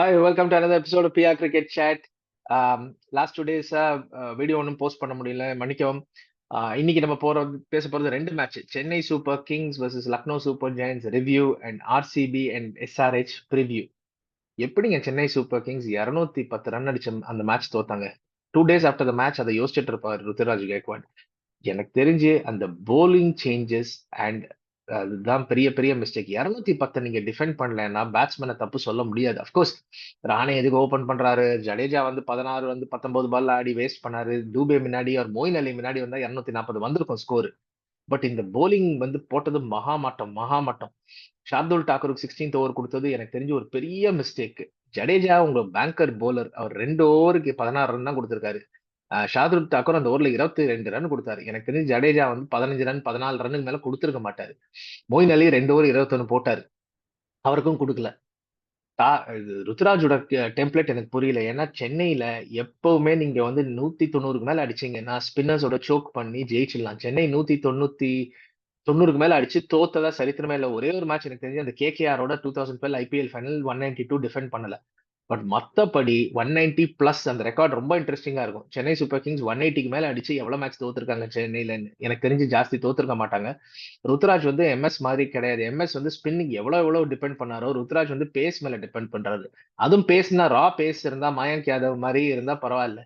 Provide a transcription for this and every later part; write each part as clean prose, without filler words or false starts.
Hi, welcome to another episode of PR Cricket Chat. Last 2 days video ஒன்றும் post பண்ண முடியல, மன்னிக்கவும். இன்னைக்கு நம்ம பேச போறது ரெண்டு match, Chennai Super Kings vs Lucknow super giants review and RCB and SRH preview. எப்படிங்க சென்னை சூப்பர் கிங்ஸ் 210 ரன் அடிச்ச அந்த match தோத்தாங்க? 2 days after the match அதை யோசிச்சுட்டு இருப்பார் ருத்துராஜ் கேக்வாட். எனக்கு தெரிஞ்சு அந்த போலிங் சேஞ்சஸ் அண்ட் அதுதான் பெரிய பெரிய மிஸ்டேக். 210 நீங்க டிஃபெண்ட் பண்ணலன்னா பேட்ஸ்மேனை தப்பு சொல்ல முடியாது. அப்கோர்ஸ் ராணே எதுக்கு ஓபன் பண்றாரு, ஜடேஜா வந்து 19 பால் ஆடி வேஸ்ட் பண்ணாரு, தூபே முன்னாடி ஒரு மொயின் அலி முன்னாடி வந்தா 240 வந்திருக்கும் ஸ்கோர். பட் இந்த போலிங் வந்து போட்டது மகாமட்டம். ஷார்துல் டாக்கூருக்கு 16th ஓவர் கொடுத்தது எனக்கு தெரிஞ்சு ஒரு பெரிய மிஸ்டேக். ஜடேஜா உங்க பேங்கர் போலர், அவர் 2 ஓவருக்கு 16 ரன் தான் கொடுத்திருக்காரு. ஷார்துல் தாக்கூர் அந்த ஓவர்ல 22 ரன் கொடுத்தாரு. எனக்கு தெரிஞ்சு ஜடேஜா வந்து 15 ரன் 14 ரன்னுக்கு மேல கொடுத்திருக்க மாட்டாரு. மொயின் அலி 2 ஓவர் 21 போட்டாரு, அவருக்கும் கொடுக்கல. ருத்துராஜோட டெம்ப்ளேட் எனக்கு புரியல. ஏன்னா சென்னையில எப்பவுமே நீங்க வந்து 190க்கு மேல அடிச்சீங்கன்னா ஸ்பின்னர்ஸோட சோக் பண்ணி ஜெயிச்சிடலாம். சென்னை 190க்கு மேல அடிச்சு தோத்ததா சரித்திரமே இல்ல. ஒரே ஒரு மேட்ச் எனக்கு தெரிஞ்சு அந்த கேகேஆரோட 2012 ஐபிஎல் ஃபைனல் 192 டிஃபெண்ட் பண்ணல. பட் மத்தபடி 190 பிளஸ் அந்த ரெக்கார்ட் ரொம்ப இன்ட்ரெஸ்டிங்கா இருக்கும். சென்னை சூப்பர் கிங்ஸ் 180க்கு மேல அடிச்சு எவ்வளவு மேட்ச் தோத்துருக்காங்க சென்னையில? எனக்கு தெரிஞ்சு ஜாஸ்தி தோத்துருக்க மாட்டாங்க. ருத்ராஜ் வந்து எம்எஸ் மாதிரி கிடையாது. எம்எஸ் வந்து ஸ்பின்னிங் எவ்வளவு டிபெண்ட் பண்ணாரோ, ருத்ராஜ் வந்து பேஸ் மேல டிபெண்ட் பண்றாரு. அதுவும் பேஸ்னா ரா பேஸ் இருந்தா மயங்க் யாதவ் மாதிரி இருந்தா பரவாயில்ல.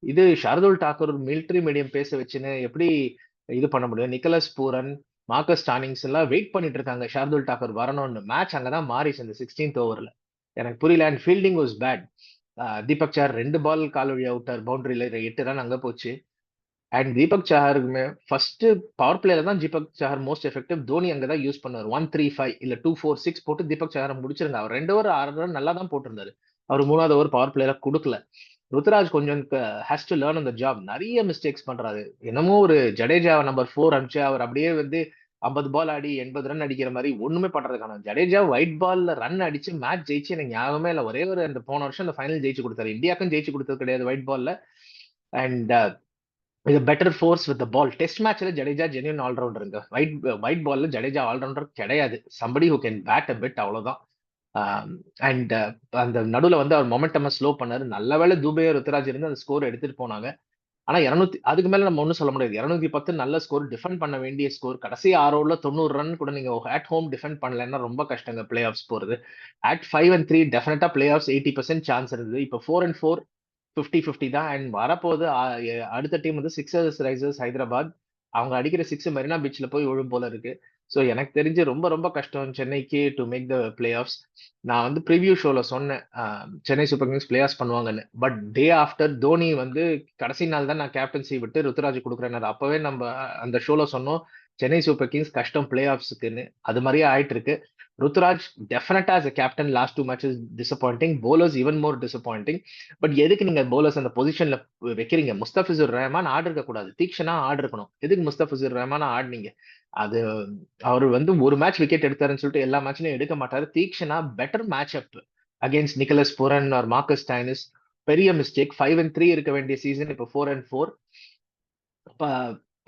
இது ஷார்துல் டாக்கூர் மிலிட்டரி மீடியம் பேச வச்சுன்னு எப்படி இது பண்ண முடியும்? நிக்கலஸ் பூரன், மார்க்கஸ் ஸ்டானிங்ஸ் எல்லாம் வெயிட் பண்ணிட்டு இருக்காங்க ஷார்துல் டாக்கூர் வரணும்னு. மேட்ச் அங்கதான் மாறிச்சு அந்த 16th ஓவர்ல. எனக்கு புரியல. And fielding was bad. Deepak sir 2 ball கால் வழி அவுட்டார், பவுண்டரியில 8 ரன் அங்க போச்சு. அண்ட் தீபக் சாஹருக்குமே ஃபர்ஸ்ட் பவர் பிளேல தான் தீபக் சாஹர் மோஸ்ட் எஃபெக்டிவ். தோனி அங்கதான் யூஸ் பண்ணுவார். 135 இல்ல 246 போட்டு தீபக் சாஹரை முடிச்சிருங்க. அவர் 2 ஓவர் 6 ரன் நல்லா தான் போட்டிருந்தாரு. அவர் 3வது ஓவர் பவர் பிளேல கொடுக்கல. ருத்துராஜ் கொஞ்சம் ஹேஸ் டு லேர்ன் அந்த ஜாப். நிறைய மிஸ்டேக்ஸ் பண்றாரு. என்னமோ ஒரு ஜடேஜா நம்பர் 4 அனுப்பிச்சு அவர் அப்படியே வந்து 50 பால் ஆடி 80 ரன் அடிக்கிற மாதிரி ஒண்ணுமே பண்றதுக்கான. ஜடேஜா ஒயிட் பால்ல ரன் அடிச்சு மேட்ச் ஜெயிச்சு எனக்கு ஞாபகமே இல்லை. ஒரே ஒரு அந்த போன வருஷம் அந்த ஃபைனல் ஜெயிச்சு கொடுத்தாரு. இந்தியாவுக்கும் ஜெயிச்சு கொடுத்தது கிடையாது ஒயிட் பால்ல. அண்ட் இது better force with ball. Test மேட்ச்ல ஜடேஜா ஜென்யூன் ஆல்ரவுண்டருங்க. ஒயிட் பால்ல ஜடேஜா ஆல்ரவுண்டர் கிடையாது. Somebody who can bat a bit, அவ்வளவுதான். அண்ட் அந்த நடுவில் வந்து அவர் மொமெண்டமா ஸ்லோ பண்ணாரு. நல்ல வேளை தூபே ருத்துராஜ் இருந்து அந்த ஸ்கோர் எடுத்துட்டு போனாங்க. ஆனா 200 அதுக்கு மேல நம்ம ஒன்றும் சொல்ல முடியாது. 210 நல்ல ஸ்கோர், டிஃபெண்ட் பண்ண வேண்டிய ஸ்கோர். கடைசி 6 ஓவர்ல 90 ரன் கூட நீங்க அட் ஹோம் டிஃபெண்ட் பண்ணலன்னா ரொம்ப கஷ்டங்க பிளே ஆஃப்ஸ் போறது. அட் 5-3 டெஃபினட்டா பிளே ஆஃப்ஸ் 80% சான்ஸ் இருந்தது. இப்போ 4-4 50-50 தான். அண்ட் வரப்போது அடுத்த டீம் வந்து சிக்ஸர்ஸ் ரைசர்ஸ் ஹைதராபாத். அவங்க அடிக்கிற சிக்ஸ் மெரினா பீச்ல போய் விழும் போல இருக்கு. ஸோ எனக்கு தெரிஞ்சு ரொம்ப ரொம்ப கஷ்டம் சென்னைக்கு to make the playoffs. நான் வந்து ப்ரிவியூ ஷோல சொன்னேன் Chennai Super Kings playoffs பண்ணுவாங்கன்னு. பட் டே ஆஃப்டர் தோனி வந்து கடைசி நாள் தான் நான் கேப்டன்சி விட்டு ருத்துராஜ் கொடுக்குறேன். அப்பவே நம்ம அந்த ஷோல சொன்னோம் சென்னை சூப்பர் கிங்ஸ் கஷ்டம் பிளே ஆஃப்ஸுக்குன்னு. அது மாதிரியே ஆயிட்டு இருக்கு. ருத்துராஜ் டெஃபினட்டா as a captain last 2 matches disappointing. Bowlers even more disappointing. But எதுக்கு நீங்க பவுலர்ஸ் அந்த பொசிஷன்ல வைக்கிறீங்க? முஸ்தபிசுர் ரஹ்மான் ஆடு இருக்க கூடாது, தீக்ஷனா ஆடு இருக்கணும். எதுக்கு முஸ்தபிசுர் ரஹ்மான் ஆடுனீங்க? அது அவர் வந்து ஒரு மேட்ச் விக்கெட் எடுத்தாருன்னு சொல்லிட்டு எல்லா மேட்ச்லயும் எடுக்க மாட்டாரு. Theekshana better match up against Nicholas Pooran or Marcus Stoinis. பெரிய மிஸ்டேக். 5-3 இருக்க வேண்டிய சீசன் இப்போ 4-4.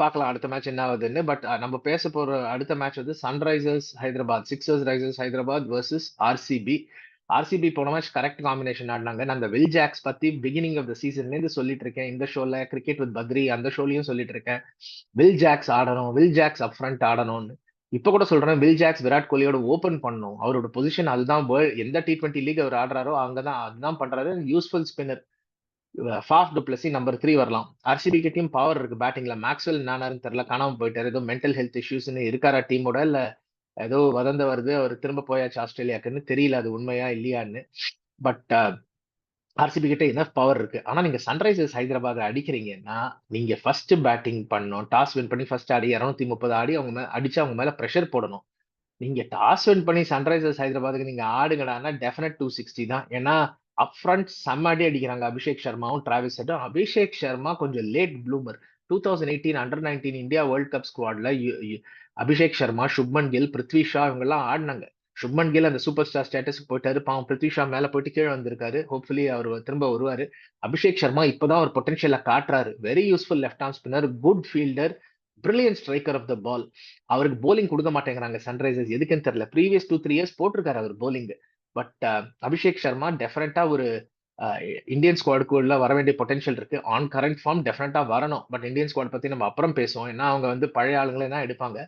பார்க்கலாம் அடுத்த மேட்ச் என்ன ஆகுதுன்னு. பட் நம்ம பேச போற அடுத்த மேட்ச் வந்து Sunrisers Hyderabad, sixers risers Hyderabad versus RCB. RCB போன மேட்ச் கரெக்ட் காம்பினேஷன் ஆடினாங்க. நான் அந்த வில் ஜாக்ஸ் பத்தி பிகினிங் ஆஃப் த சீசன்ல இருந்து சொல்லிட்டு இருக்கேன். இந்த ஷோல கிரிக்கெட் வித் பத்ரி அந்த ஷோலயும் சொல்லிட்டு இருக்கேன். வில் ஜாக்ஸ் ஆடணும், வில் ஜாக்ஸ் அப் ஃப்ரண்ட் ஆடணும்னு. இப்ப கூட சொல்றேன், வில் ஜாக்ஸ் விராட் கோலியோட ஓபன் பண்ணணும். அவரோட பொசிஷன் அதுதான். எந்த T20 லீக் அவர் ஆடுறாரோ அங்கதான் அதுதான் பண்றாரு. Useful spinner. Faf to Blessy number 3 வரலாம். ஆர்சிபி கிட்டயும் பவர் இருக்கு பேட்டிங்ல. மேக்ஸ்வெல் நானாருன்னு தெரியல, காணாம போயிட்டாரு. ஏதோ மென்டல் ஹெல்த் இஷ்யூஸ்ன்னு இருக்காரா டீமோட, இல்ல ஏதோ வதந்த வருது அவர் திரும்ப போயாச்சு ஆஸ்திரேலியாக்குன்னு. தெரியல அது உண்மையா இல்லையான்னு. பட் ஆர்சிபி கிட்ட இனஃப் பவர் இருக்கு. ஆனா நீங்க சன்ரைசர்ஸ் ஹைதராபாத் அடிக்கிறீங்கன்னா நீங்க ஃபர்ஸ்ட் பேட்டிங் பண்ணணும். டாஸ் வின் பண்ணி ஃபர்ஸ்ட் ஆடி 230 ஆடி அவங்க மேல அடிச்சு அவங்க மேல பிரஷர் போடணும். நீங்க டாஸ் வின் பண்ணி சன்ரைசர்ஸ் ஹைதராபாத்துக்கு நீங்க ஆடுங்கடான்னா டெஃபினட் 260 தான். ஏன்னா அப் ஃப்ரண்ட் செம்ம அடி அடிக்கிறாங்க அபிஷேக் சர்மாவும் டிராவிஸ் ஹெட்டும். அபிஷேக் சர்மா கொஞ்சம் late bloomer. 2018 under India world cup ஸ்குவாட்ல அபிஷேக் சர்மா, சுப்மன் கில், பிருத்வி ஷா இவங்க எல்லாம் ஆடினாங்க. சுப்மன் கில் அந்த சூப்பர் ஸ்டார் ஸ்டேட்டஸ்க்கு போயிட்டாரு. பாவம் பிருத்வி ஷா மேல போயிட்டு கீழே வந்திருக்காரு. ஹோப்ஃபுல்லி அவர் திரும்ப வருவாரு. அபிஷேக் சர்மா இப்பதான் ஒரு பொட்டன்ஷியலை காட்டுறாரு. Very useful left arm spinner, good fielder, brilliant striker of the ball. அவருக்கு போலிங் கொடுக்க மாட்டேங்கிறாங்க சன்ரைசர்ஸ், எதுக்குன்னு தெரியல. ப்ரீவியஸ் 2-3 இயர்ஸ் போட்டிருக்காரு அவர் போலிங். பட் அபிஷேக் சர்மா டெஃபினட்டா ஒரு இந்தியன் ஸ்குவாடுக்குள்ள வர வேண்டிய பொட்டன்ஷியல் இருக்கு. ஆன் கரண்ட் ஃபார்ம் டெஃபினட்டா வரணும். பட் இந்தியன் ஸ்குவாட் பத்தி நம்ம அப்புறம் பேசுவோம். ஏன்னா அவங்க வந்து பழைய ஆளுங்களே தான் எடுப்பாங்க.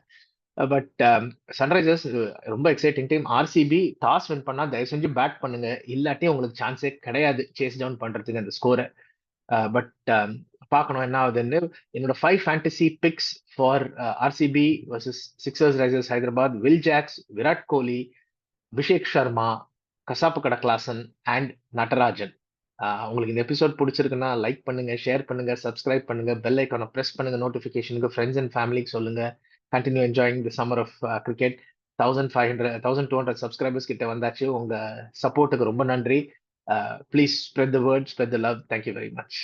பட் சன்ரைசர்ஸ் ரொம்ப exciting team. RCB toss win பண்ணா தயவு செஞ்சு பேட் பண்ணுங்க. இல்லாட்டி உங்களுக்கு சான்ஸே கிடையாது சேஸ் டவுன் பண்றதுக்கு அந்த ஸ்கோரை. பட் பார்க்கணும் என்ன ஆகுதுன்னு. என்னோட 5 fantasy picks for RCB versus Sunrisers Hyderabad: Will Jacks, Virat Kohli, Abhishek Sharma, கசாப்பு கடக்லாசன் அண்ட் நடராஜன். உங்களுக்கு இந்த எபிசோட் பிடிச்சிருக்குன்னா லைக் பண்ணுங்க, ஷேர் பண்ணுங்க, சப்ஸ்கிரைப் பண்ணுங்க, பெல் ஐக்கானை பிரஸ் பண்ணுங்க, நோட்டிபிகேஷனுக்கு ஃப்ரெண்ட்ஸ் அண்ட் ஃபேமிலிக்கு சொல்லுங்க. Continue enjoying the summer of cricket. 1200 subscribers கிட்ட வந்தாச்சு. உங்க சப்போர்ட்டுக்கு ரொம்ப நன்றி. Please spread the word, spread the love. Thank you very much.